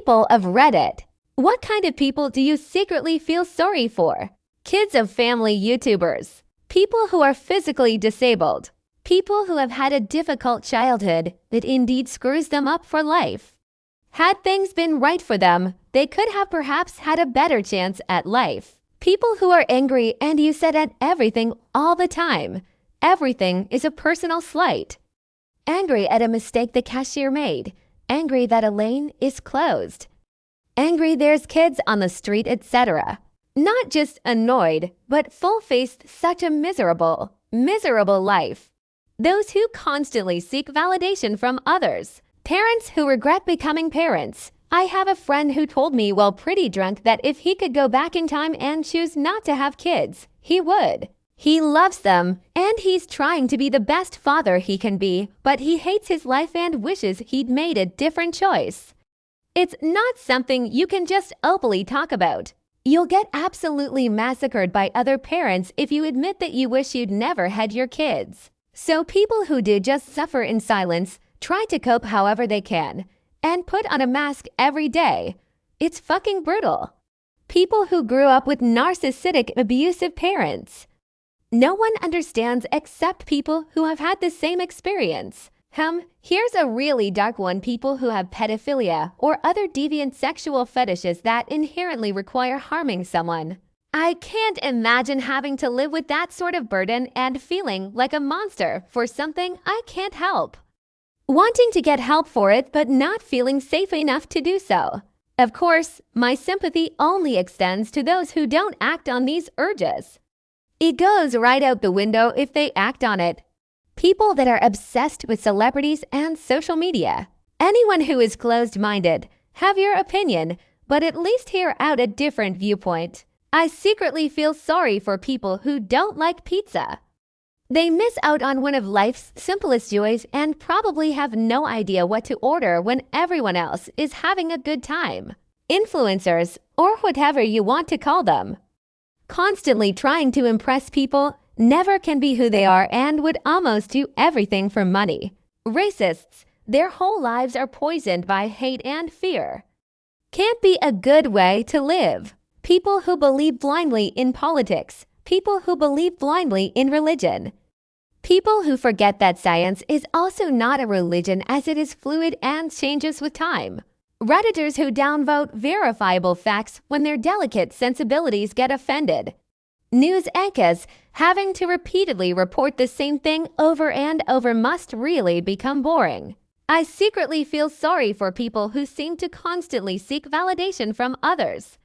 People of Reddit. What kind of people do you secretly feel sorry for? Kids of family YouTubers. People who are physically disabled. People who have had a difficult childhood that indeed screws them up for life. Had things been right for them, they could have perhaps had a better chance at life. People who are angry and use it at everything all the time. Everything is a personal slight. Angry at a mistake the cashier made. Angry that a lane is closed. Angry there's kids on the street, etc. Not just annoyed, but full-faced such a miserable life. Those who constantly seek validation from others. Parents who regret becoming parents. I have a friend who told me while pretty drunk that if he could go back in time and choose not to have kids, he would. He loves them, and he's trying to be the best father he can be, but he hates his life and wishes he'd made a different choice. It's not something you can just openly talk about. You'll get absolutely massacred by other parents if you admit that you wish you'd never had your kids. So people who do just suffer in silence, try to cope however they can, and put on a mask every day. It's fucking brutal. People who grew up with narcissistic, abusive parents. No one understands except people who have had the same experience. Here's a really dark one. People who have pedophilia or other deviant sexual fetishes that inherently require harming someone. I can't imagine having to live with that sort of burden and feeling like a monster for something I can't help. Wanting to get help for it but not feeling safe enough to do so. Of course, my sympathy only extends to those who don't act on these urges. It goes right out the window if they act on it. People that are obsessed with celebrities and social media. Anyone who is closed-minded, have your opinion, but at least hear out a different viewpoint. I secretly feel sorry for people who don't like pizza. They miss out on one of life's simplest joys and probably have no idea what to order when everyone else is having a good time. Influencers, or whatever you want to call them. Constantly trying to impress people, never can be who they are and would almost do everything for money. Racists, their whole lives are poisoned by hate and fear. Can't be a good way to live. People who believe blindly in politics. People who believe blindly in religion. People who forget that science is also not a religion as it is fluid and changes with time. Redditors who downvote verifiable facts when their delicate sensibilities get offended. News anchors having to repeatedly report the same thing over and over must really become boring. I secretly feel sorry for people who seem to constantly seek validation from others.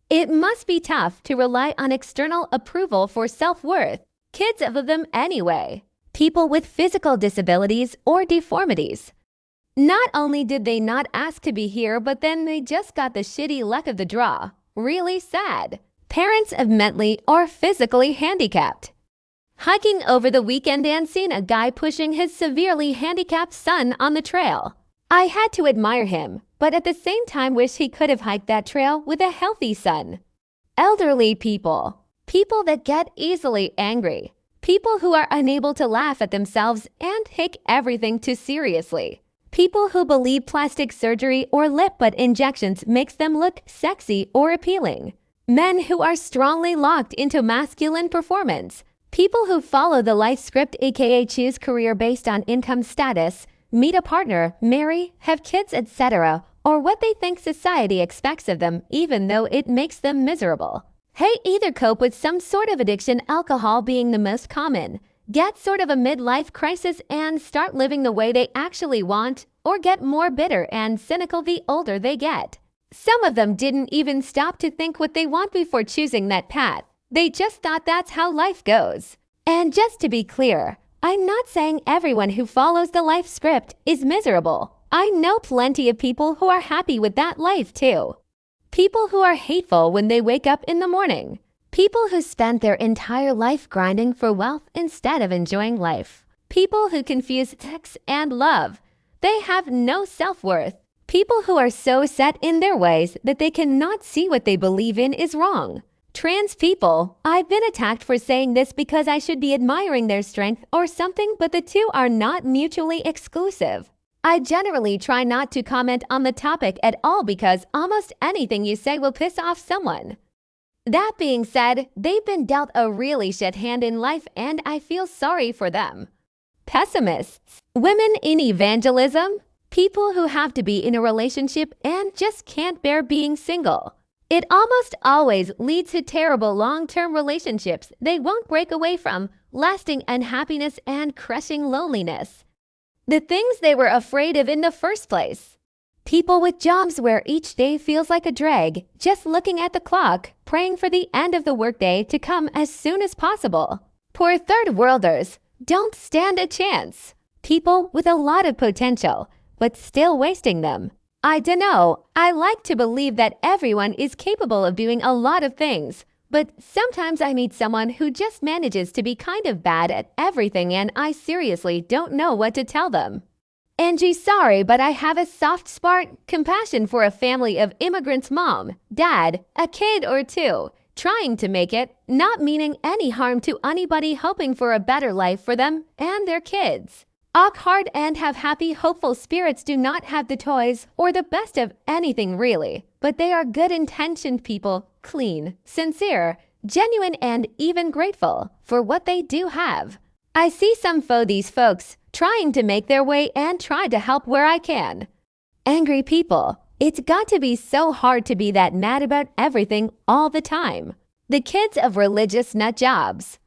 It must be tough to rely on external approval for self-worth. Kids of them anyway. People with physical disabilities or deformities. Not only did they not ask to be here, but then they just got the shitty luck of the draw. Really sad. Parents of mentally or physically handicapped. Hiking over the weekend and seen a guy pushing his severely handicapped son on the trail. I had to admire him, but at the same time wish he could have hiked that trail with a healthy son. Elderly people. People that get easily angry. People who are unable to laugh at themselves and take everything too seriously. People who believe plastic surgery or lip butt injections makes them look sexy or appealing. Men who are strongly locked into masculine performance. People who follow the life script, aka choose career based on income status, meet a partner, marry, have kids, etc., or what they think society expects of them even though it makes them miserable. Hey, either cope with some sort of addiction, alcohol being the most common. Get sort of a midlife crisis and start living the way they actually want, or get more bitter and cynical the older they get. Some of them didn't even stop to think what they want before choosing that path. They just thought that's how life goes. And just to be clear, I'm not saying everyone who follows the life script is miserable. I know plenty of people who are happy with that life too. People who are hateful when they wake up in the morning. People who spend their entire life grinding for wealth instead of enjoying life. People who confuse sex and love. They have no self-worth. People who are so set in their ways that they cannot see what they believe in is wrong. Trans people. I've been attacked for saying this because I should be admiring their strength or something, but the two are not mutually exclusive. I generally try not to comment on the topic at all because almost anything you say will piss off someone. That being said, they've been dealt a really shit hand in life and I feel sorry for them. Pessimists. Women in evangelism? People who have to be in a relationship and just can't bear being single. It almost always leads to terrible long-term relationships they won't break away from, lasting unhappiness and crushing loneliness. The things they were afraid of in the first place. People with jobs where each day feels like a drag, just looking at the clock, praying for the end of the workday to come as soon as possible. Poor third worlders don't stand a chance. People with a lot of potential, but still wasting them. I dunno, I like to believe that everyone is capable of doing a lot of things, but sometimes I meet someone who just manages to be kind of bad at everything and I seriously don't know what to tell them. Angie, sorry, but I have a soft spot compassion for a family of immigrants' mom, dad, a kid or two, trying to make it, not meaning any harm to anybody, hoping for a better life for them and their kids. Work hard and have happy, hopeful spirits, do not have the toys or the best of anything really, but they are good-intentioned people, clean, sincere, genuine and even grateful for what they do have. I see some these folks trying to make their way and try to help where I can. Angry people. It's got to be so hard to be that mad about everything all the time. The kids of religious nut jobs.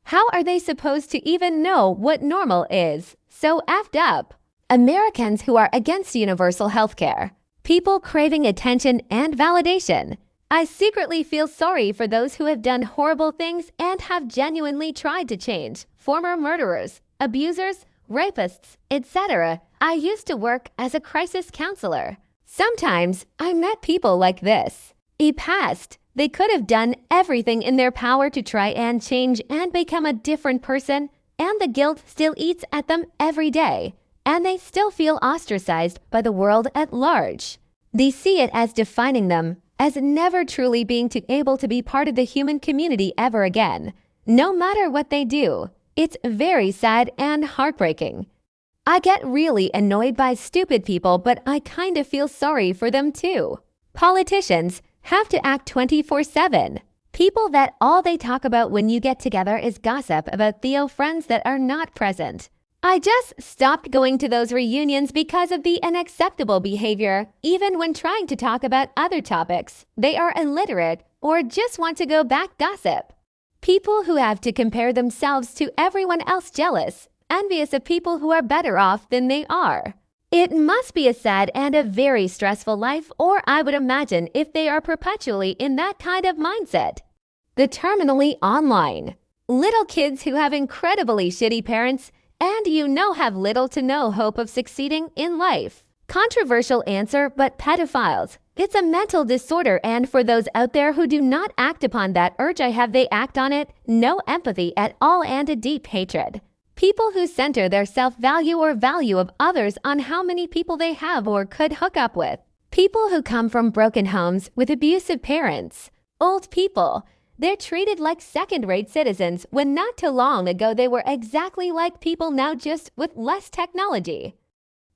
How are they supposed to even know what normal is? So effed up. Americans who are against universal health care. People craving attention and validation. I secretly feel sorry for those who have done horrible things and have genuinely tried to change. Former murderers, abusers, rapists, etc. I used to work as a crisis counselor. Sometimes I met people like this. Past, they could have done everything in their power to try and change and become a different person, and the guilt still eats at them every day, and they still feel ostracized by the world at large. They see it as defining them, as never truly being able to be part of the human community ever again, no matter what they do. It's very sad and heartbreaking. I get really annoyed by stupid people, but I kind of feel sorry for them too. Politicians have to act 24/7. People that all they talk about when you get together is gossip about Theo friends that are not present. I just stopped going to those reunions because of the unacceptable behavior, even when trying to talk about other topics. They are illiterate or just want to go back gossip. People who have to compare themselves to everyone else, jealous, envious of people who are better off than they are. It must be a sad and a very stressful life, or I would imagine if they are perpetually in that kind of mindset. The terminally online. Little kids who have incredibly shitty parents and have little to no hope of succeeding in life. Controversial answer, but pedophiles. It's a mental disorder, and for those out there who do not act upon that urge they act on it, no empathy at all and a deep hatred. People who center their self-value or value of others on how many people they have or could hook up with. People who come from broken homes with abusive parents. Old people. They're treated like second-rate citizens when not too long ago they were exactly like people now, just with less technology.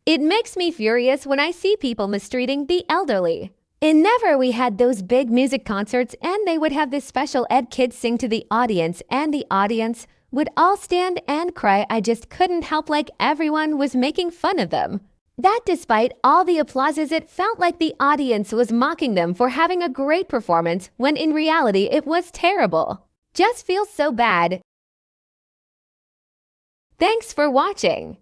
It makes me furious when I see people mistreating the elderly. Whenever we had those big music concerts and they would have this special ed kid sing to the audience and the audience would all stand and cry, I just couldn't help, like everyone was making fun of them. That despite all the applauses, it felt like the audience was mocking them for having a great performance when in reality it was terrible. Just feels so bad. Thanks for watching.